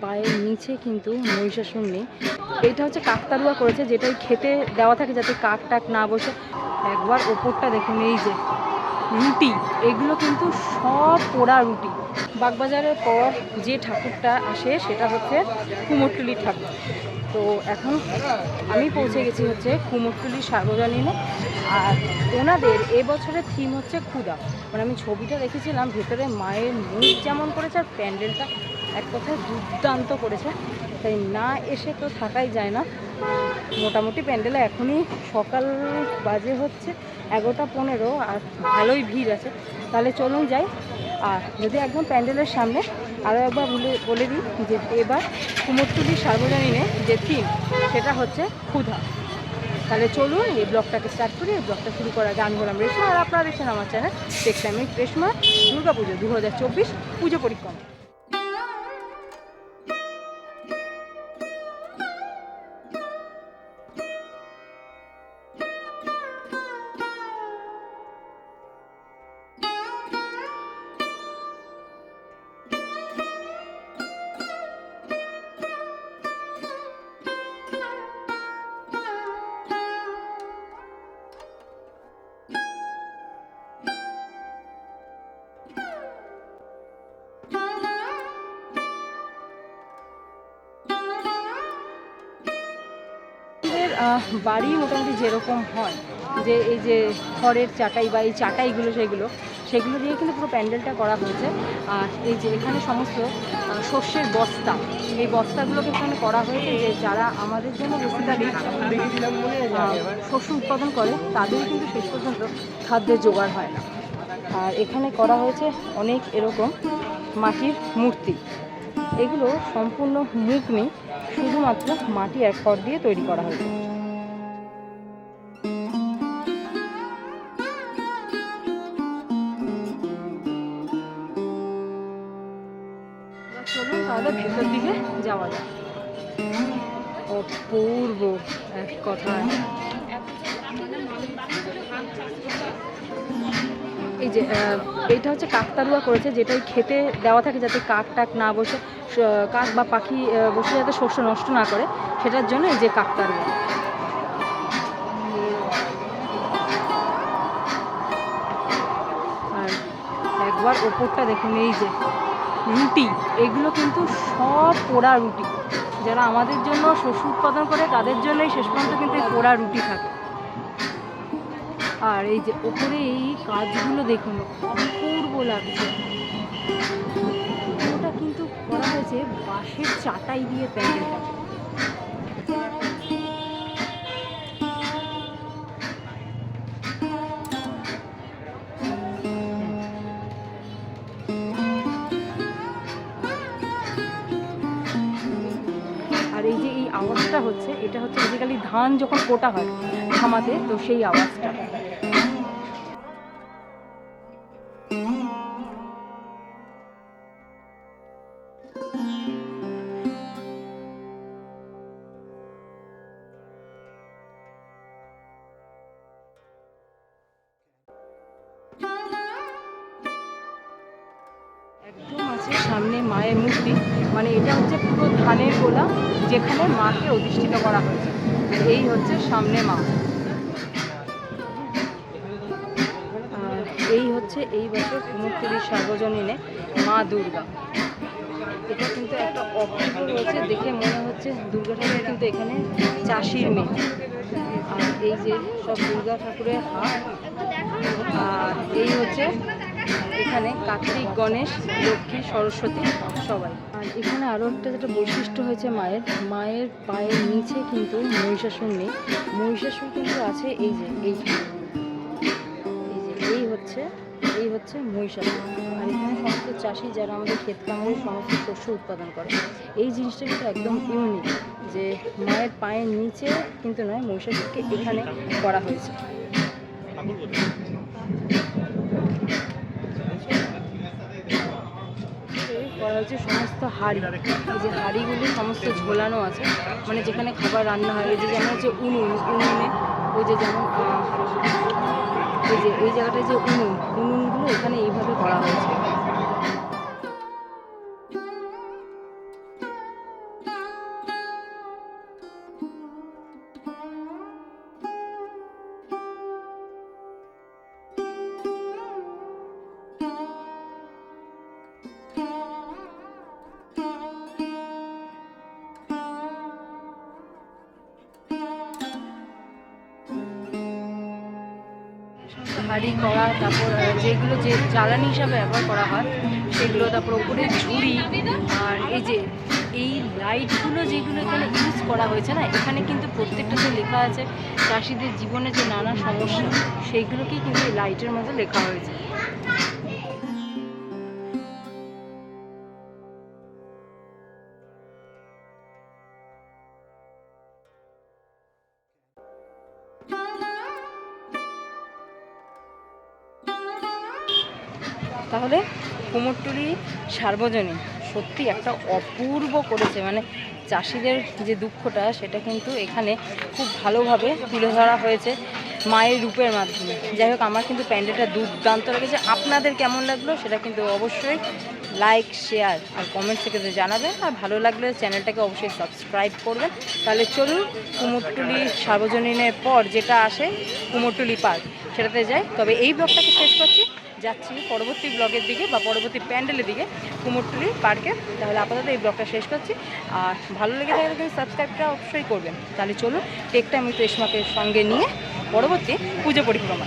পায়ের নিচে কিন্তু মহিষাসুর নেই। এটা হচ্ছে কাকতাড়ুয়া করেছে, যেটাই খেতে দেওয়া থাকে যাতে কাক টাক না বসে। একবার ওপরটা দেখুন, এই যে রুটি, এগুলো কিন্তু সব পোড়া রুটি। বাগবাজারের পর যে ঠাকুরটা আসে সেটা হচ্ছে কুমোরটুলির ঠাকুর। তো এখন আমি পৌঁছে গেছি হচ্ছে কুমোরটুলির সার্বজনীনে। আর ওনাদের এবছরের থিম হচ্ছে ক্ষুধা। মানে আমি ছবিটা দেখেছিলাম, ভেতরে মায়ের মুখ যেমন করেছে আর প্যান্ডেলটা এক কথায় দুর্দান্ত করেছে। তাই না এসে তো থাকাই যায় না। মোটামুটি প্যান্ডেলে এখনই সকাল বাজে হচ্ছে 11:15, আর ভালোই ভিড় আছে। তাহলে চলুন যাই। আর যদি একদম প্যান্ডেলের সামনে আরও একবার বলে দিই যে এবার কুমোরটুলির সার্বজনীনে যে থিম সেটা হচ্ছে ক্ষুধা। তাহলে চলুন এই ব্লগটাকে স্টার্ট করি। এই ব্লগটা শুরু করার আগে আমি হলাম রেশমা, আর আপনারা দেখছেন আমার channel tech time with Reshma. Durga Puja 2024 পুজো পরিক্রমা। বাড়ি মোটামুটি যেরকম হয়, যে এই যে খড়ের চাটাই বা এই চাটাইগুলো সেগুলো দিয়ে কিন্তু পুরো প্যান্ডেলটা করা হয়েছে। আর এই যে এখানে সমস্ত শস্যের বস্তা, এই বস্তাগুলোকে এখানে করা হয়েছে যে যারা আমাদের জন্য বেসিক্যালি শস্য উৎপাদন করে তাদের কিন্তু শেষ পর্যন্ত খাদ্যের জোগাড় হয় না। আর এখানে করা হয়েছে অনেক এরকম মাটির মূর্তি। এগুলো সম্পূর্ণ মুখ নেই, শুধুমাত্র মাটি আর খড় দিয়ে তৈরি করা হয়েছে। চলুন তাহলে ভেতর দিকে যাওয়া যায়। অপূর্ব এক কথায়। এই যে এইটা হচ্ছে কাকতাড়ুয়া করেছে, যেটাই খেতে দেওয়া থাকে যাতে কাক টাক না বসে, কাক বা পাখি বসে যাতে শস্য নষ্ট না করে, সেটার জন্য এই যে কাকতাড়ুয়া। আর একবার ওপরটা দেখুন, এই যে রুটি, এগুলো কিন্তু সব পোড়া রুটি। যারা আমাদের জন্য শস্য উৎপাদন করে তাদের জন্যই শেষ পর্যন্ত কিন্তু এই পোড়া রুটি থাকে। আর এই যে ওপরে এই কাজগুলো দেখুন, অপূর্ব লাগছে। ওটা কিন্তু করা হয়েছে বাঁশের চাটাই দিয়ে প্যান্ডেলটা। আর এই যে এই আওয়াজটা হচ্ছে, এটা হচ্ছে বেসিক্যালি ধান যখন কোটা হয় ধামাতে, তো সেই আওয়াজটা। একদম আছে সামনে মায়ের মূর্তি। মানে এটা হচ্ছে পুরো ধানের গোলা, যেখানে মাকে অধিষ্ঠিত করা হয়েছে। এই হচ্ছে সামনে মা। আর এই হচ্ছে এই বছর কুমোরটুলির সার্বজনীনে মা দুর্গা। এটা কিন্তু একটা অপূর্ব রয়েছে, দেখে মনে হচ্ছে দুর্গা ঠাকুর কিন্তু এখানে চাষির মেয়ে। আর এই যে সব দুর্গা ঠাকুরের হাত। আর এই হচ্ছে এখানে কার্তিক, গণেশ, লক্ষ্মী, সরস্বতী সবাই। আর এখানে আরও একটা যেটা বৈশিষ্ট্য হয়েছে মায়ের পায়ের নিচে কিন্তু মহিষাসুর নেই। মহিষাসুর কিন্তু আছে এই যে এই হচ্ছে মহিষাসুর। আর এখানে সমস্ত চাষি যারা আমাদের ক্ষেত খামারে সমস্ত শস্য উৎপাদন করে, এই জিনিসটা কিন্তু একদম ইউনিক, যে মায়ের পায়ের নিচে কিন্তু নয়, মহিষাসুরকে এখানে করা হয়েছে। করা হয়েছে সমস্ত হাঁড়ি, এই যে হাঁড়িগুলি সমস্ত ঝোলানো আছে, মানে যেখানে খাবার রান্না হয়। এই যে যেমন হচ্ছে উনুনে ওই যে যেমন এই যে এই জায়গাটায় যে উনুনগুলো এখানে এইভাবে করা হয়েছে। হাঁড়ি কড়া, তারপর যেগুলো যে জ্বালানি হিসাবে ব্যবহার করা হয় সেগুলো, তারপর ওপরে ঝুড়ি। আর এই যে এই লাইটগুলো যেগুলো এখানে ইউজ করা হয়েছে না, এখানে কিন্তু প্রত্যেকটাতে লেখা আছে চাষিদের জীবনে যে নানা সমস্যা, সেইগুলোকেই কিন্তু এই লাইটের মধ্যে লেখা হয়েছে। তাহলে কুমোরটুলি সার্বজনীন সত্যি একটা অপূর্ব করেছে, মানে চাষিদের যে দুঃখটা সেটা কিন্তু এখানে খুব ভালোভাবে তুলে ধরা হয়েছে মায়ের রূপের মাধ্যমে। যাই হোক, আমার কিন্তু প্যান্ডেলটা দুর্দান্ত লেগেছে। আপনাদের কেমন লাগলো সেটা কিন্তু অবশ্যই লাইক, শেয়ার আর কমেন্ট সেকশনে জানাবেন। আর ভালো লাগলে চ্যানেলটাকে অবশ্যই সাবস্ক্রাইব করবেন। তাহলে চলুন কুমোরটুলি সার্বজনীনের পর যেটা আসে কুমোরটুলি পার্ক, সেটাতে যাই। তবে এই ব্লগটাকে শেষ করছি, যাচ্ছি পরবর্তী ব্লগের দিকে বা পরবর্তী প্যান্ডেলের দিকে কুমোরটুলি পার্কে। তাহলে আপাতত এই ব্লগটা শেষ করছি। আর ভালো লেগে থাকলে কিন্তু সাবস্ক্রাইবটা অবশ্যই করবেন। তাহলে চলুন টেক টাইম উইথ রেশমাকে সঙ্গে নিয়ে পরবর্তী পুজো পরিক্রমা।